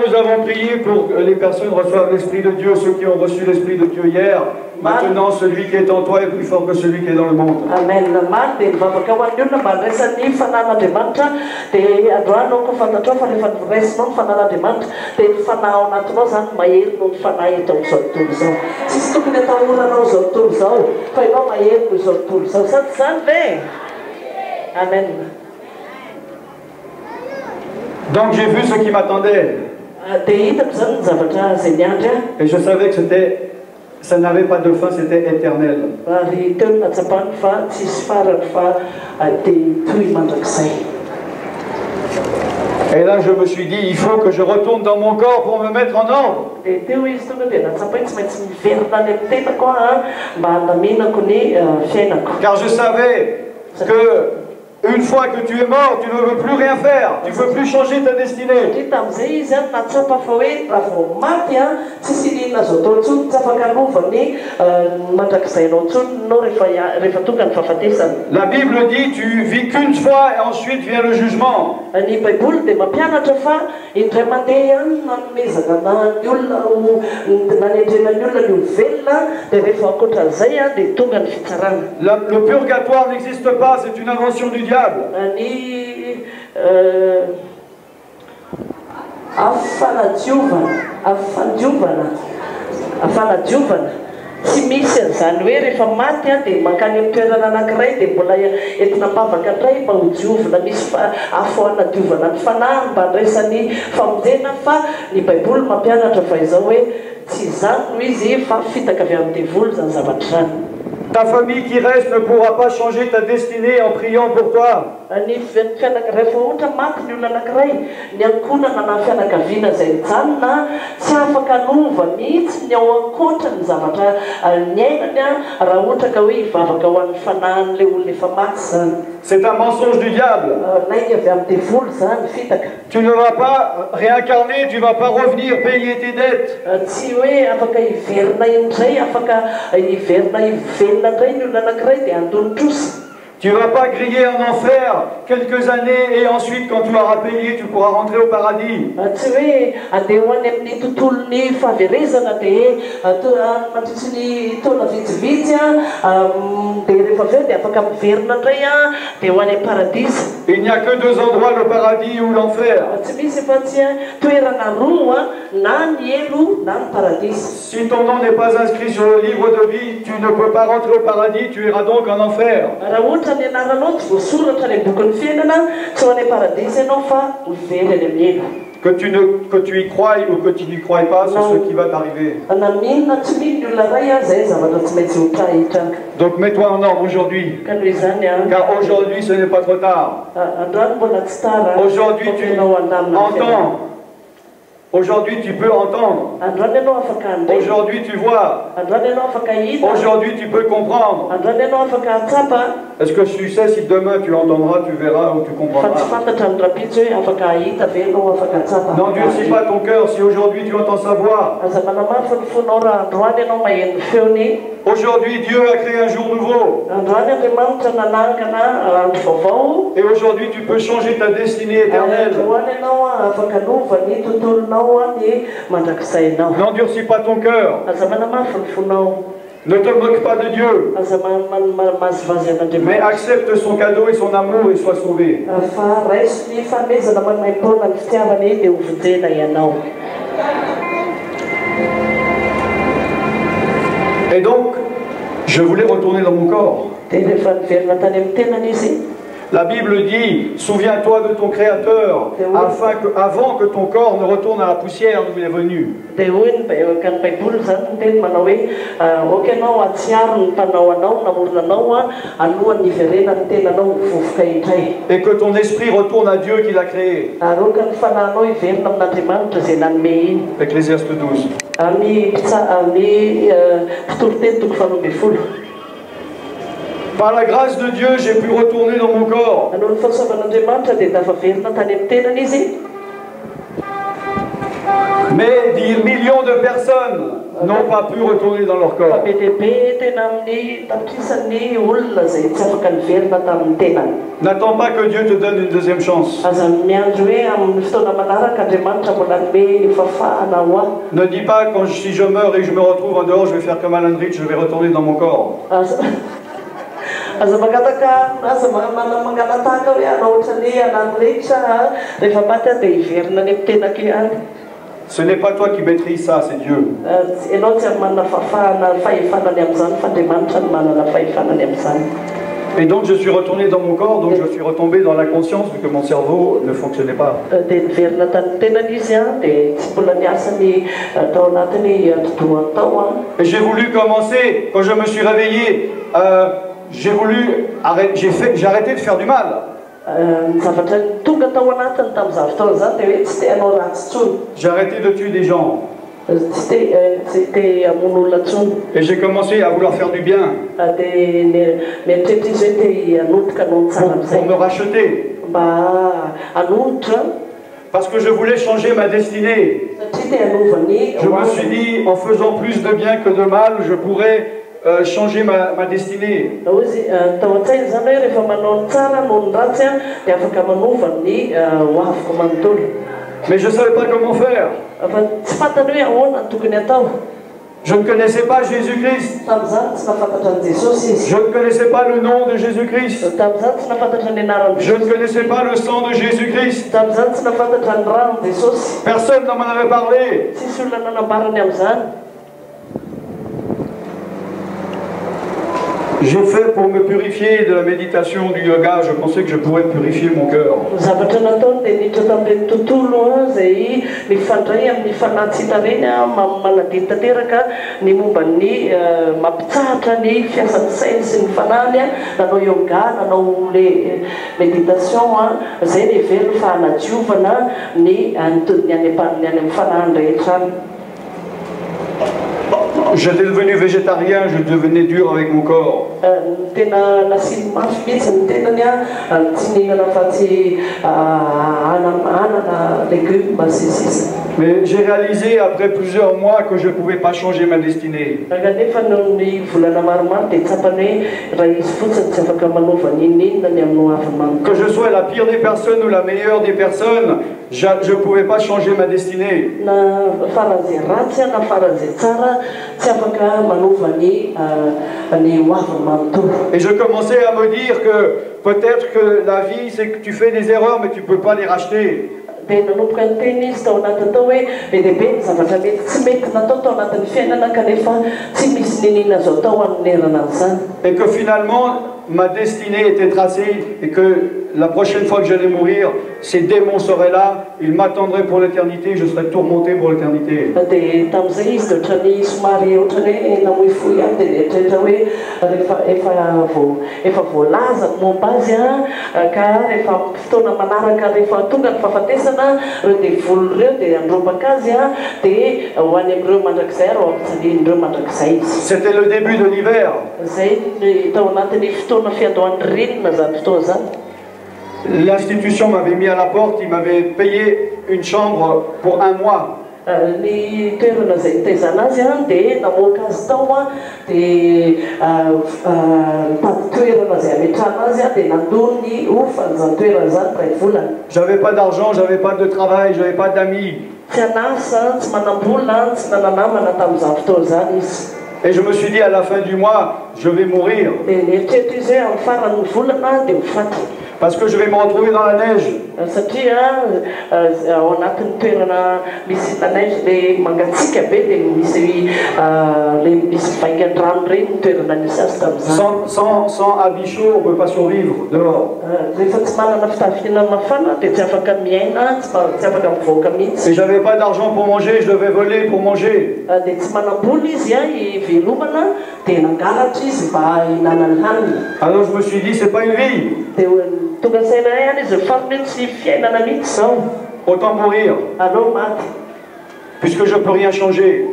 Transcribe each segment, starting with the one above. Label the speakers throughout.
Speaker 1: nous avons prié pour que les personnes reçoivent l'Esprit de Dieu, ceux qui ont reçu l'Esprit de Dieu hier. Maintenant, celui qui est en toi est plus fort que celui qui est dans le monde.
Speaker 2: Amen. Amen.
Speaker 1: Donc j'ai vu ce qui m'attendait. Et je savais que ça n'avait pas de fin, c'était éternel. Et là je me suis dit, il faut que je retourne dans mon corps pour me mettre en ordre. Car je savais que une fois que tu es mort, tu ne veux plus rien faire. Tu ne veux plus changer ta destinée. La Bible dit, tu vis qu'une fois et ensuite vient le jugement. Le purgatoire n'existe pas, c'est une invention du diable.
Speaker 2: Tsy misy an'izany hoe rehefa maty dia mankany amin'ny toerana anankiray dia mbola entina mavaka indray mba ho diovina misy afoana diovana ny fanahy mba andraisan'ny famonjena fa ny baiboly mampianatra fa izao hoe tsy izany no izy fa fitaka avy amin'ny devoly zany zavatra zany.
Speaker 1: Ta famille qui reste ne pourra pas changer ta destinée en priant pour toi.
Speaker 2: Rehefa ohatra maty ny olona anankiray ny ankonana na fianakaviana izay mijanona tsy afaka hanova mihitsy ny ao ankoatra ny zavatra ny ainany raha ohatra ka hoe hivavaka ho an'ny fanahin'ilay olona efa maty zany.
Speaker 1: C'est un mensonge du diable. Tu ne vas pas réincarner, tu ne vas pas revenir payer tes dettes. Tu ne vas pas griller en enfer quelques années et ensuite quand tu auras payé, tu pourras rentrer au paradis. Il n'y a que deux endroits, le paradis ou l'enfer. Si ton nom n'est pas inscrit sur le livre de vie, tu ne peux pas rentrer au paradis, tu iras donc en enfer. Que tu y croies ou que tu n'y croies pas, c'est ce qui va t'arriver. Donc mets-toi en ordre aujourd'hui. Car aujourd'hui ce n'est pas trop tard. Aujourd'hui tu entends. Aujourd'hui tu peux entendre. Aujourd'hui tu vois. Aujourd'hui tu peux comprendre. Est-ce que tu sais si demain tu entendras, tu verras ou tu comprendras? N'endurcis pas ton cœur si aujourd'hui tu entends sa voix. Aujourd'hui Dieu a créé un jour nouveau. Et aujourd'hui tu peux changer ta destinée éternelle. N'endurcis pas ton cœur. Ne te moque pas de Dieu, mais accepte son cadeau et son amour et sois sauvé. Et donc, je voulais retourner dans mon corps. La Bible dit, souviens-toi de ton Créateur, avant que ton corps ne retourne à la poussière d'où il est venu. Et que ton esprit retourne à Dieu qui l'a créé. Ecclésiaste 12. Par la grâce de Dieu, j'ai pu retourner dans mon corps. Mais des millions de personnes n'ont pas pu retourner dans leur corps. N'attends pas que Dieu te donne une deuxième chance. Ne dis pas si je meurs et que je me retrouve en dehors, je vais faire comme Alan Rich, je vais retourner dans mon corps. Ce n'est pas toi qui maîtrise ça, c'est Dieu. Et donc je suis retourné dans mon corps, donc je suis retombé dans la conscience vu que mon cerveau ne fonctionnait pas. Et j'ai voulu commencer, quand je me suis réveillé, j'ai arrêté de faire du mal. J'ai arrêté de tuer des gens. Et j'ai commencé à vouloir faire du bien pour me racheter. Parce que je voulais changer ma destinée. Je me suis dit, en faisant plus de bien que de mal, je pourrais changer ma destinée. Mais je ne savais pas comment faire. Je ne connaissais pas Jésus-Christ. Je ne connaissais pas le nom de Jésus-Christ. Je ne connaissais pas le sang de Jésus-Christ. Personne ne m'en avait parlé. J'ai fait pour me purifier de la méditation, du yoga, je pensais que je pourrais purifier mon cœur. J'étais devenu végétarien, je devenais dur avec mon corps. Mais j'ai réalisé après plusieurs mois que je ne pouvais pas changer ma destinée. Que je sois la pire des personnes ou la meilleure des personnes, je ne pouvais pas changer ma destinée. Et je commençais à me dire que peut-être que la vie, c'est que tu fais des erreurs, mais tu ne peux pas les racheter. Et que finalement, ma destinée était tracée et que la prochaine fois que j'allais mourir, ces démons seraient là, ils m'attendraient pour l'éternité, je serais tourmenté pour l'éternité. C'était le début de l'hiver. L'institution m'avait mis à la porte, il m'avait payé une chambre pour 1 mois. J'avais pas d'argent, j'avais pas de travail, j'avais pas d'amis. Et je me suis dit à la fin du mois, je vais mourir. Parce que je vais me retrouver dans la neige. Sans habit chaud, on ne peut pas survivre dehors. Et j'avais pas d'argent pour manger, je devais voler pour manger. Alors je me suis dit, c'est pas une vie. Autant mourir. Puisque je ne peux rien changer.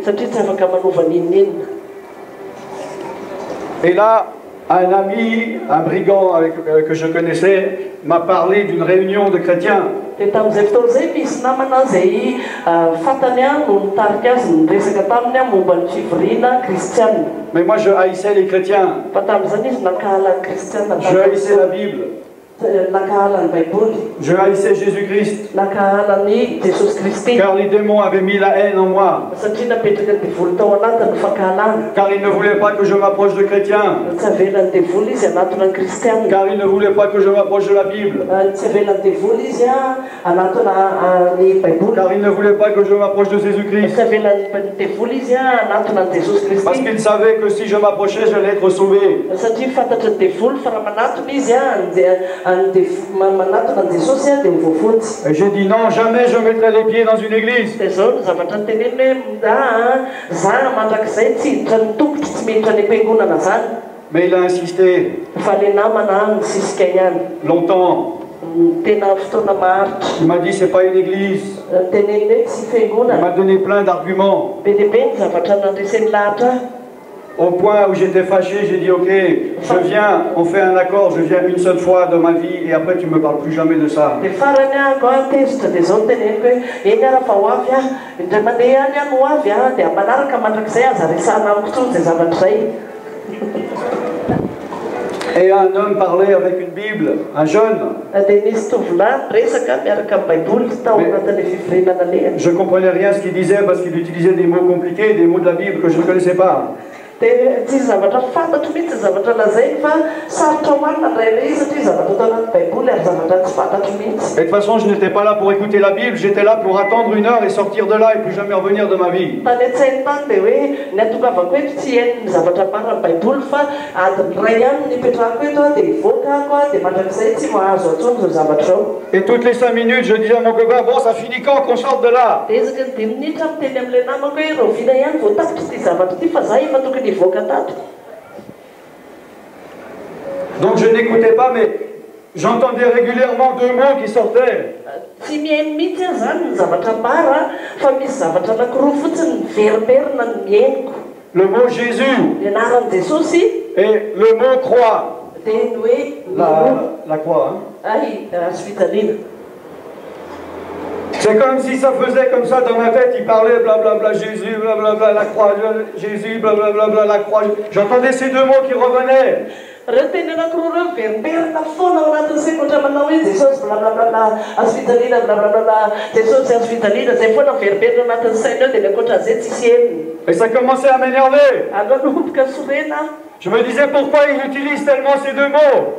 Speaker 1: Et là, Un ami, un brigand que je connaissais, m'a parlé d'une réunion de chrétiens. Mais moi je haïssais les chrétiens. Je haïssais la Bible. Je haïssais Jésus-Christ. Car les démons avaient mis la haine en moi. Car ils ne voulaient pas que je m'approche de chrétiens. Car ils ne voulaient pas que je m'approche de la Bible. Car ils ne voulaient pas que je m'approche de Jésus-Christ. Parce qu'ils savaient que si je m'approchais, j'allais être sauvé. Et j'ai dit non, jamais je mettrai les pieds dans une église. Mais il a insisté longtemps. Il m'a dit c'est pas une église. Il m'a donné plein d'arguments. Au point où j'étais fâché, j'ai dit ok, je viens, on fait un accord, je viens une seule fois dans ma vie et après tu me parles plus jamais de ça. Et un homme parlait avec une Bible, un jeune. Je ne comprenais rien à ce qu'il disait parce qu'il utilisait des mots compliqués, des mots de la Bible que je ne connaissais pas. Et de toute façon, je n'étais pas là pour écouter la Bible, j'étais là pour attendre 1 heure et sortir de là et plus jamais revenir de ma vie. Et toutes les 5 minutes, je disais à mon copain, bon, ça finit quand qu'on sorte de là? Donc je n'écoutais pas, mais j'entendais régulièrement 2 mots qui sortaient. Le mot Jésus et le mot croix. La croix. Hein? C'est comme si ça faisait comme ça dans ma tête, il parlait blablabla Jésus, blablabla la croix, Jésus, blablabla la croix. J'entendais ces 2 mots qui revenaient. Et ça commençait à m'énerver. Je me disais pourquoi il utilise tellement ces 2 mots.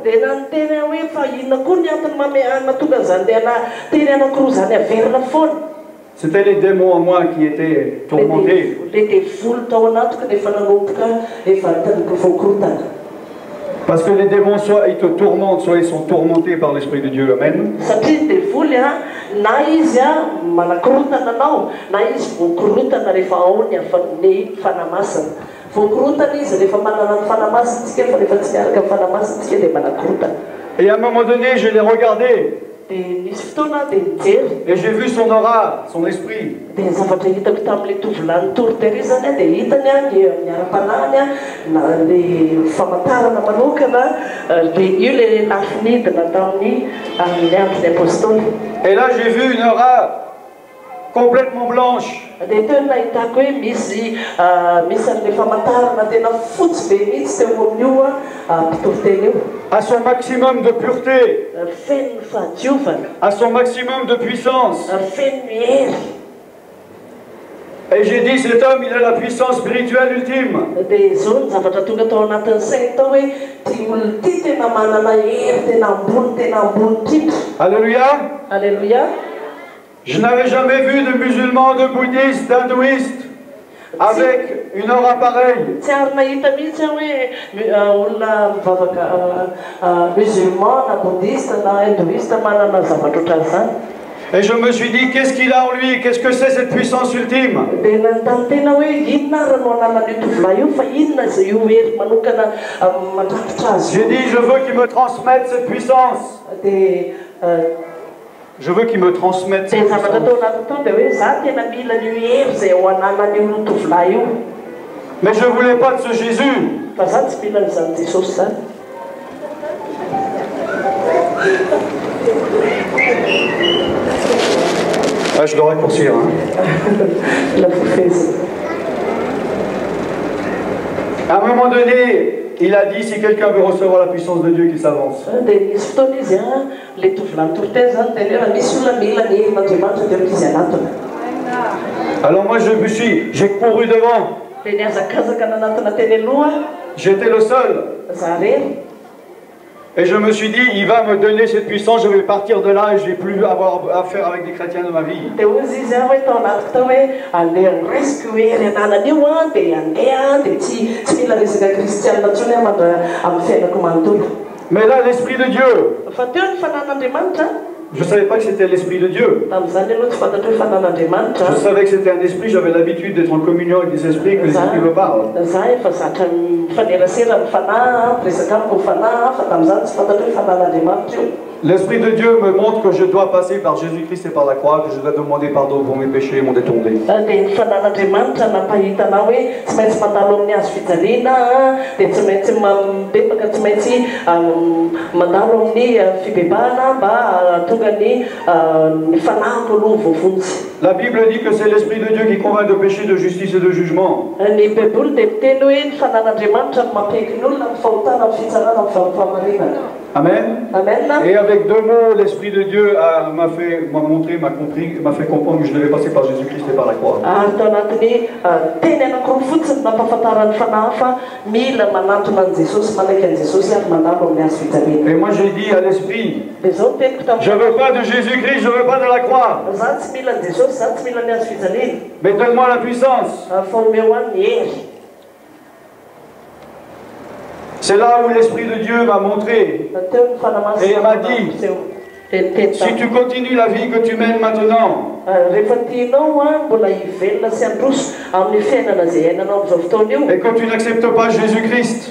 Speaker 1: C'était les démons en moi qui étaient tourmentés. Parce que les démons, soit ils te tourmentent, soit ils sont tourmentés par l'Esprit de Dieu. Amen. Et à un moment donné, je l'ai regardé. Et j'ai vu son aura, son esprit. Et là, j'ai vu une aura complètement blanche. À son maximum de pureté, à son maximum de puissance. Et j'ai dit, cet homme, il a la puissance spirituelle ultime. Alléluia.
Speaker 2: Alléluia.
Speaker 1: Je n'avais jamais vu de musulmans, de bouddhistes, d'hindouistes avec une aura pareille. Et je me suis dit, qu'est-ce qu'il a en lui? Qu'est-ce que c'est cette puissance ultime? J'ai dit, je veux qu'il me transmette cette puissance. Je veux qu'il me transmette cette puissance. Mais je ne voulais pas de ce Jésus. Ah, je dois raccourcir. Hein. À un moment donné, il a dit, si quelqu'un veut recevoir la puissance de Dieu, qu'il s'avance. Alors moi, j'ai couru devant. J'étais le seul. Et je me suis dit, il va me donner cette puissance, je vais partir de là et je ne vais plus avoir affaire avec des chrétiens de ma vie. Mais là, l'Esprit de Dieu, je ne savais pas que c'était l'Esprit de Dieu. Je savais que c'était un esprit, j'avais l'habitude d'être en communion avec des esprits, que les esprits me parlent. L'Esprit de Dieu me montre que je dois passer par Jésus-Christ et par la croix, que je dois demander pardon pour mes péchés et mon détourné. La Bible dit que c'est l'Esprit de Dieu qui convainc de péché, de justice et de jugement. Amen. Et avec deux mots, l'Esprit de Dieu m'a fait comprendre que je devais passer par Jésus-Christ et par la croix. Et moi j'ai dit à l'Esprit, je ne veux pas de Jésus-Christ, je ne veux pas de la croix. Mais donne-moi la puissance. C'est là où l'Esprit de Dieu m'a montré et il m'a dit, si tu continues la vie que tu mènes maintenant, et que tu n'acceptes pas Jésus-Christ,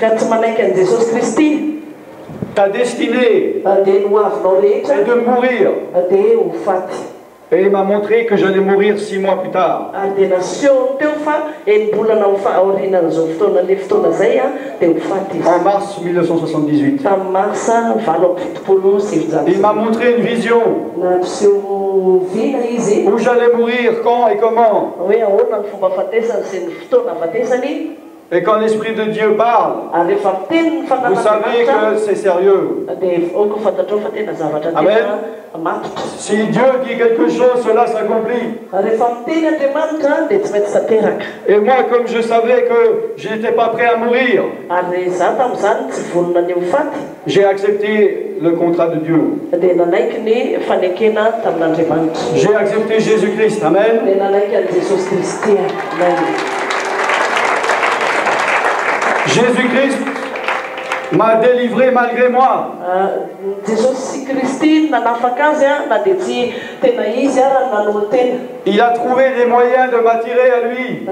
Speaker 1: ta destinée est de mourir. Et il m'a montré que j'allais mourir 6 mois plus tard. En mars 1978. Il m'a montré une vision où j'allais mourir, quand et comment. Et quand l'Esprit de Dieu parle, vous savez que c'est sérieux. Amen. Si Dieu dit quelque chose, cela s'accomplit. Et moi, comme je savais que je n'étais pas prêt à mourir, j'ai accepté le contrat de Dieu. J'ai accepté Jésus-Christ. Amen. Jésus-Christ m'a délivré malgré moi. Il a trouvé des moyens de m'attirer à lui,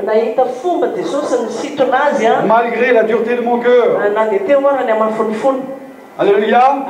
Speaker 1: malgré la dureté de mon cœur. Alléluia.